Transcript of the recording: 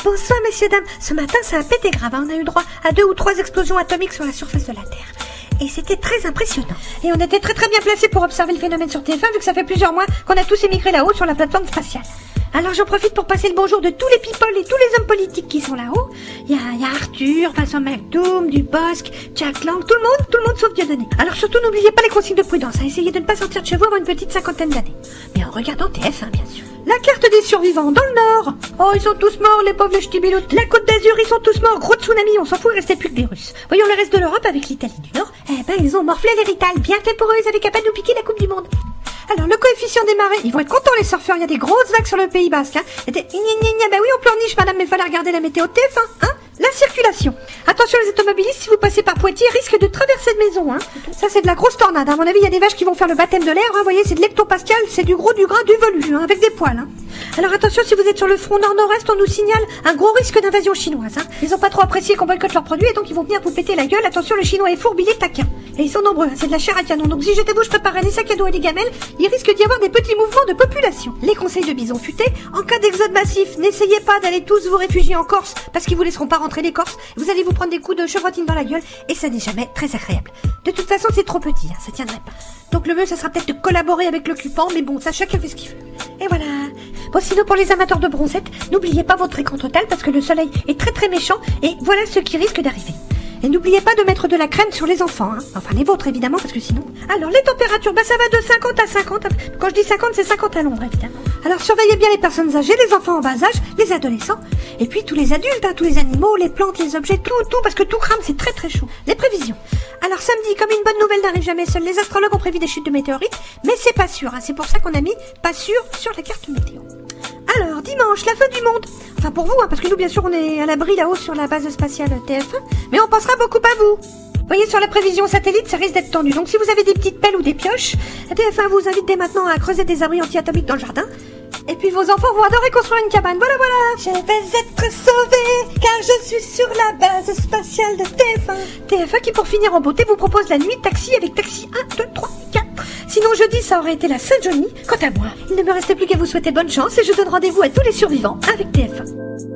Bonsoir, messieurs, dames. Ce matin, ça a pété grave. On a eu droit à 2 ou 3 explosions atomiques sur la surface de la Terre. Et c'était très impressionnant. Et on était très bien placés pour observer le phénomène sur TF1, vu que ça fait plusieurs mois qu'on a tous émigré là-haut sur la plateforme spatiale. Alors j'en profite pour passer le bonjour de tous les people et tous les hommes politiques qui sont là-haut. Il y a Arthur, Vincent McDoom, Dubosc, Jack Lang, tout le monde sauf Dieudonné. Alors surtout n'oubliez pas les consignes de prudence, essayez de ne pas sortir de chez vous avant une petite 50aine d'années. Mais en regardant TF1 bien sûr. La carte des survivants dans le nord. Oh, ils sont tous morts, les pauvres ch'tibiloutes. La Côte d'Azur, ils sont tous morts. Gros tsunami, on s'en fout, il restait plus que des Russes. Voyons le reste de l'Europe avec l'Italie du Nord. Eh ben, ils ont morflé l'héritage. Bien fait pour eux, ils avaient capable de nous piquer la Coupe du Monde. Alors, le coefficient des marées, ils vont être contents les surfeurs, il y a des grosses vagues sur le Pays Basque, hein. Bah oui, on pleurniche, madame, mais fallait regarder la météo TF1, hein. La circulation. Attention les automobilistes, si vous passez par Poitiers, risque de traverser de maison, hein. Ça, c'est de la grosse tornade, à mon avis, il y a des vaches qui vont faire le baptême de l'air, hein. Vous voyez, c'est de l'hectopascal, c'est du gros, du gras, du velu, hein, avec des poils, hein. Alors attention, si vous êtes sur le front nord-nord-est, on nous signale un gros risque d'invasion chinoise, hein. Ils ont pas trop apprécié qu'on boycotte leurs produits et donc ils vont venir vous péter la gueule. Attention, le chinois est fourbe, il est taquin. Et ils sont nombreux, hein. C'est de la chair à canon. Donc si jetez-vous, je préparerai des sacs à dos et des gamelles, il risque d'y avoir des petits mouvements de population. Les conseils de Bison Futé, en cas d'exode massif, n'essayez pas d'aller tous vous réfugier en Corse, parce qu'ils vous laisseront pas rentrer les Corses. Vous allez vous prendre des coups de chevrotine dans la gueule, et ça n'est jamais très agréable. De toute façon, c'est trop petit, hein. Ça tiendrait pas. Donc le mieux, ça sera peut-être de collaborer avec l'occupant, mais bon, ça chacun fait ce qu'il veut. Et voilà. Bon, sinon pour les amateurs de bronzette, n'oubliez pas votre écran total parce que le soleil est très méchant et voilà ce qui risque d'arriver. Et n'oubliez pas de mettre de la crème sur les enfants, hein. Enfin les vôtres évidemment parce que sinon... Alors les températures, ça va de 50 à 50. Quand je dis 50, c'est 50 à l'ombre évidemment. Alors surveillez bien les personnes âgées, les enfants en bas âge, les adolescents, et puis tous les adultes, hein, tous les animaux, les plantes, les objets, tout, parce que tout crame, c'est très chaud. Les prévisions. Alors samedi, comme une bonne nouvelle n'arrive jamais seule, les astrologues ont prévu des chutes de météorites, mais c'est pas sûr, hein. C'est pour ça qu'on a mis pas sûr sur la carte météo. Alors, dimanche, la fin du monde. Enfin pour vous, hein, parce que nous, bien sûr, on est à l'abri là-haut sur la base spatiale TF1, mais on pensera beaucoup à vous. Vous voyez, sur la prévision satellite, ça risque d'être tendu. Donc si vous avez des petites pelles ou des pioches, TF1 vous invite dès maintenant à creuser des abris anti-atomiques dans le jardin. Et puis vos enfants vont adorer construire une cabane. Voilà. Je vais être sauvée, car je suis sur la base spatiale de TF1. TF1 qui, pour finir en beauté, vous propose la nuit taxi avec taxi 1, 2, 3, 4. Sinon, jeudi, ça aurait été la Saint-Johnny. Quant à moi, il ne me restait plus qu'à vous souhaiter bonne chance et je donne rendez-vous à tous les survivants avec TF1.